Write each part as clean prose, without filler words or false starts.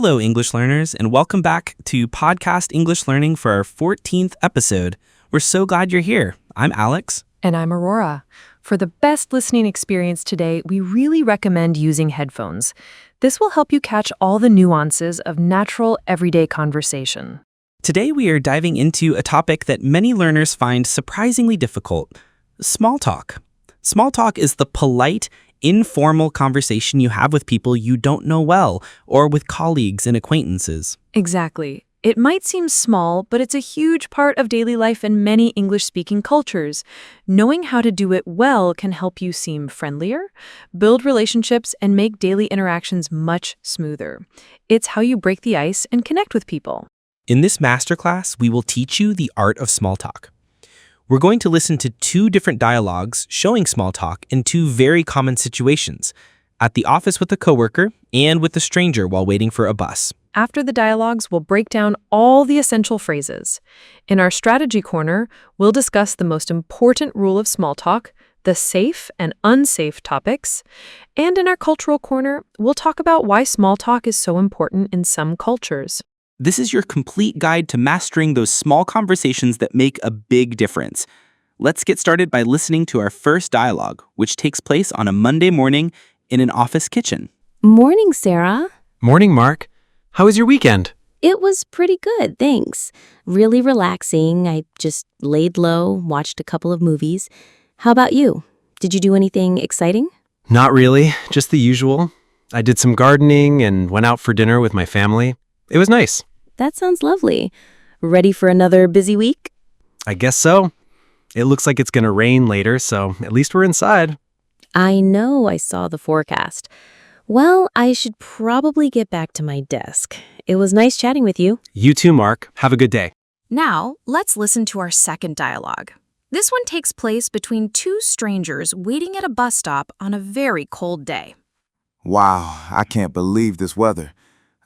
Hello, English learners, and welcome back to Podcast English Learning for our 14th episode. We're so glad you're here. I'm Alex. And I'm Aurora. For the best listening experience today, we really recommend using headphones. This will help you catch all the nuances of natural, everyday conversation. Today we are diving into a topic that many learners find surprisingly difficult: small talk. Small talk is the polite, informal conversation you have with people you don't know well, or with colleagues and acquaintances. Exactly. It might seem small, but it's a huge part of daily life in many English-speaking cultures. Knowing how to do it well can help you seem friendlier, build relationships, and make daily interactions much smoother. It's how you break the ice and connect with people. In this masterclass, we will teach you the art of small talk. We're going to listen to two different dialogues showing small talk in two very common situations: at the office with a coworker and with a stranger while waiting for a bus. After the dialogues, we'll break down all the essential phrases. In our strategy corner, we'll discuss the most important rule of small talk, the safe and unsafe topics. And in our cultural corner, we'll talk about why small talk is so important in some cultures. This is your complete guide to mastering those small conversations that make a big difference. Let's get started by listening to our first dialogue, which takes place on a Monday morning in an office kitchen. Morning, Sarah. Morning, Mark. How was your weekend? It was pretty good, thanks. Really relaxing. I just laid low, watched a couple of movies. How about you? Did you do anything exciting? Not really, just the usual. I did some gardening and went out for dinner with my family. It was nice. That sounds lovely. Ready for another busy week? I guess so. It looks like it's going to rain later, so at least we're inside. I know I saw the forecast. Well, I should probably get back to my desk. It was nice chatting with you. You too, Mark. Have a good day. Now, let's listen to our second dialogue. This one takes place between two strangers waiting at a bus stop on a very cold day. Wow, I can't believe this weather.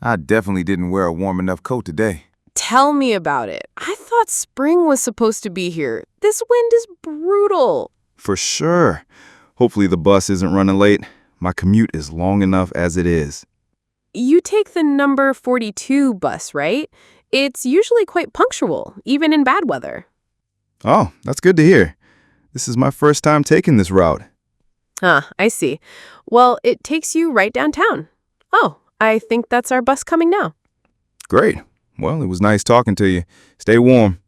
I definitely didn't wear a warm enough coat today. Tell me about it. I thought spring was supposed to be here. This wind is brutal. For sure. Hopefully the bus isn't running late. My commute is long enough as it is. You take the number 42 bus, right? It's usually quite punctual, even in bad weather. Oh, that's good to hear. This is my first time taking this route. I see. Well, it takes you right downtown. Oh, I think that's our bus coming now. Great. Well, it was nice talking to you. Stay warm.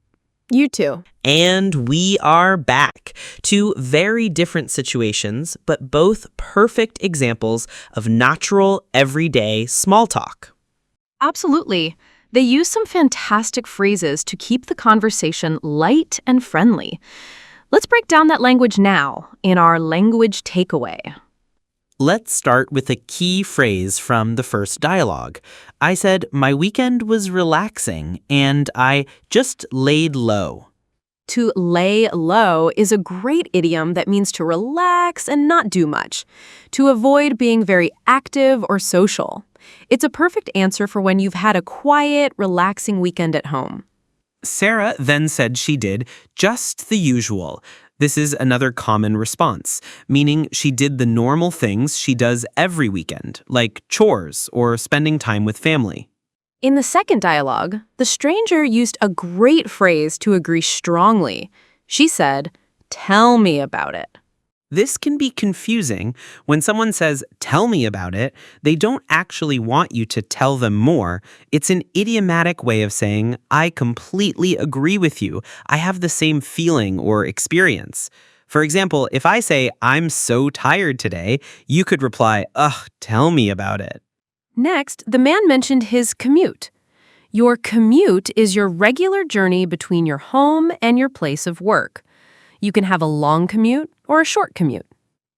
You too. And we are back. Two very different situations, but both perfect examples of natural, everyday small talk. Absolutely. They use some fantastic phrases to keep the conversation light and friendly. Let's break down that language now in our language takeaway. Let's start with a key phrase from the first dialogue. I said, my weekend was relaxing, and I just laid low. To lay low is a great idiom that means to relax and not do much, to avoid being very active or social. It's a perfect answer for when you've had a quiet, relaxing weekend at home. Sarah then said she did just the usual. This is another common response, meaning she did the normal things she does every weekend, like chores or spending time with family. In the second dialogue, the stranger used a great phrase to agree strongly. She said, "Tell me about it." This can be confusing. When someone says, "tell me about it," they don't actually want you to tell them more. It's an idiomatic way of saying, I completely agree with you. I have the same feeling or experience. For example, if I say, I'm so tired today, you could reply, ugh, tell me about it. Next, the man mentioned his commute. Your commute is your regular journey between your home and your place of work. You can have a long commute or a short commute.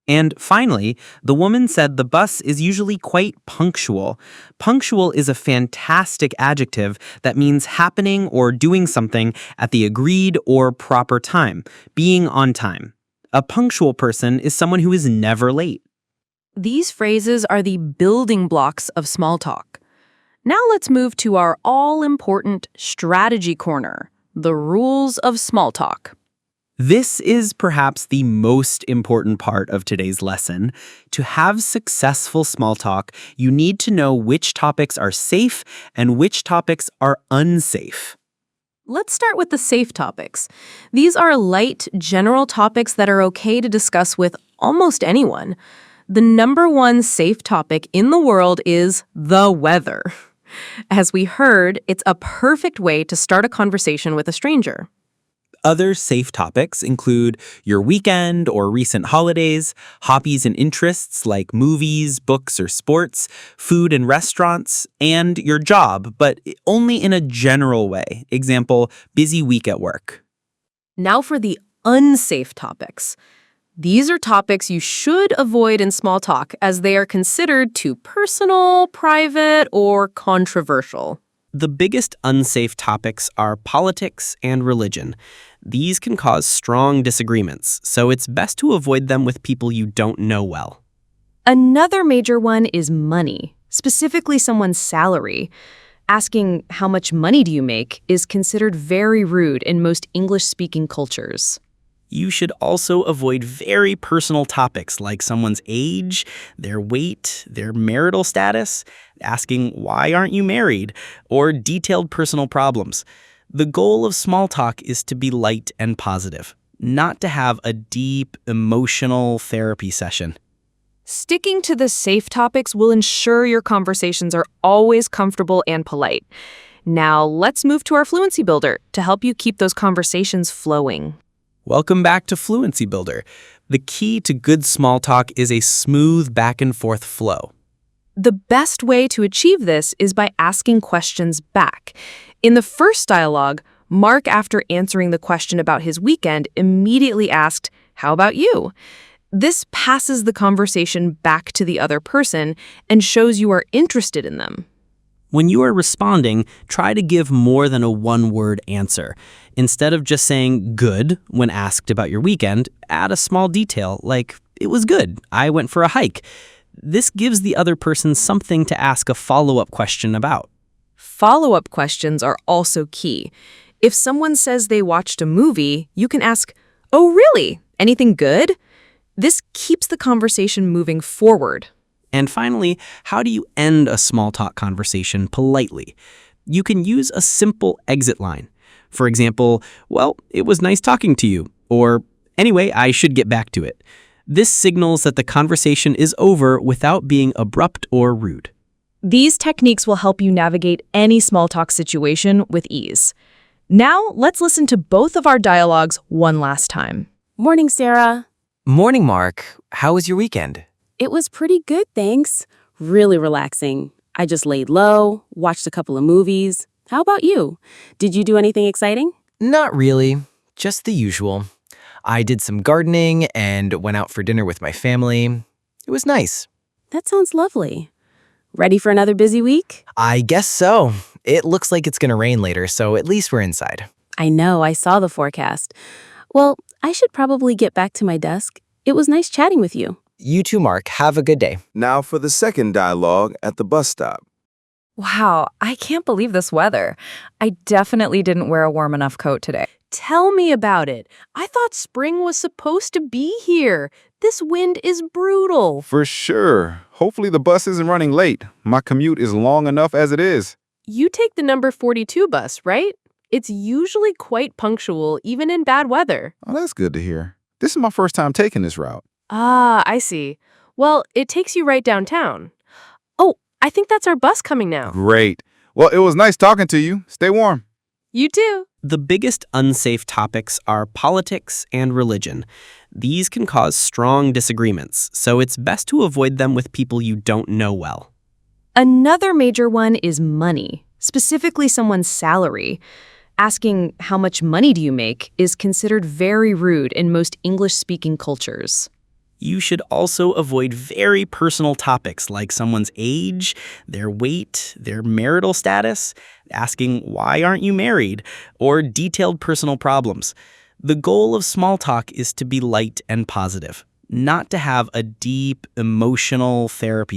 And finally, the woman said the bus is usually quite punctual. Punctual is a fantastic adjective that means happening or doing something at the agreed or proper time, being on time. A punctual person is someone who is never late. These phrases are the building blocks of small talk. Now let's move to our all-important strategy corner, the rules of small talk. This is perhaps the most important part of today's lesson. To have successful small talk, you need to know which topics are safe and which topics are unsafe. Let's start with the safe topics. These are light, general topics that are okay to discuss with almost anyone. The number one safe topic in the world is the weather. As we heard, it's a perfect way to start a conversation with a stranger. Other safe topics include your weekend or recent holidays, hobbies and interests like movies, books, or sports, food and restaurants, and your job, but only in a general way. Example, busy week at work. Now for the unsafe topics. These are topics you should avoid in small talk as they are considered too personal, private, or controversial. The biggest unsafe topics are politics and religion. These can cause strong disagreements, so it's best to avoid them with people you don't know well. Another major one is money, specifically someone's salary. Asking how much money do you make is considered very rude in most English-speaking cultures. You should also avoid very personal topics like someone's age, their weight, their marital status, asking why aren't you married, or detailed personal problems. The goal of small talk is to be light and positive, not to have a deep, emotional therapy session. Sticking to the safe topics will ensure your conversations are always comfortable and polite. Now, let's move to our Fluency Builder to help you keep those conversations flowing. Welcome back to Fluency Builder. The key to good small talk is a smooth back and forth flow. The best way to achieve this is by asking questions back. In the first dialogue, Mark, after answering the question about his weekend, immediately asked, "How about you?" This passes the conversation back to the other person and shows you are interested in them. When you are responding, try to give more than a one-word answer. Instead of just saying good when asked about your weekend, add a small detail like, "It was good. I went for a hike." This gives the other person something to ask a follow-up question about. Follow-up questions are also key. If someone says they watched a movie, you can ask, "Oh, really? Anything good?" This keeps the conversation moving forward. And finally, how do you end a small talk conversation politely? You can use a simple exit line. For example, "Well, it was nice talking to you," or "Anyway, I should get back to it." This signals that the conversation is over without being abrupt or rude. These techniques will help you navigate any small talk situation with ease. Now, let's listen to both of our dialogues one last time. Morning, Sarah. Morning, Mark. How was your weekend? It was pretty good, thanks. Really relaxing. I just laid low, watched a couple of movies. How about you? Did you do anything exciting? Not really. Just the usual. I did some gardening and went out for dinner with my family. It was nice. That sounds lovely. Ready for another busy week? I guess so. It looks like it's gonna rain later, so at least we're inside. I know, I saw the forecast. Well, I should probably get back to my desk. It was nice chatting with you. You too, Mark. Have a good day. Now for the second dialogue at the bus stop. Wow, I can't believe this weather. I definitely didn't wear a warm enough coat today. Tell me about it. I thought spring was supposed to be here. This wind is brutal. For sure. Hopefully the bus isn't running late. My commute is long enough as it is. You take the number 42 bus, right? It's usually quite punctual, even in bad weather. Oh, that's good to hear. This is my first time taking this route. Ah, I see. Well, it takes you right downtown. Oh, I think that's our bus coming now. Great. Well, it was nice talking to you. Stay warm. You too. The biggest unsafe topics are politics and religion. These can cause strong disagreements, so it's best to avoid them with people you don't know well. Another major one is money, specifically someone's salary. Asking how much money do you make is considered very rude in most English-speaking cultures. You should also avoid very personal topics like someone's age, their weight, their marital status, asking why aren't you married, or detailed personal problems. The goal of small talk is to be light and positive, not to have a deep, emotional therapy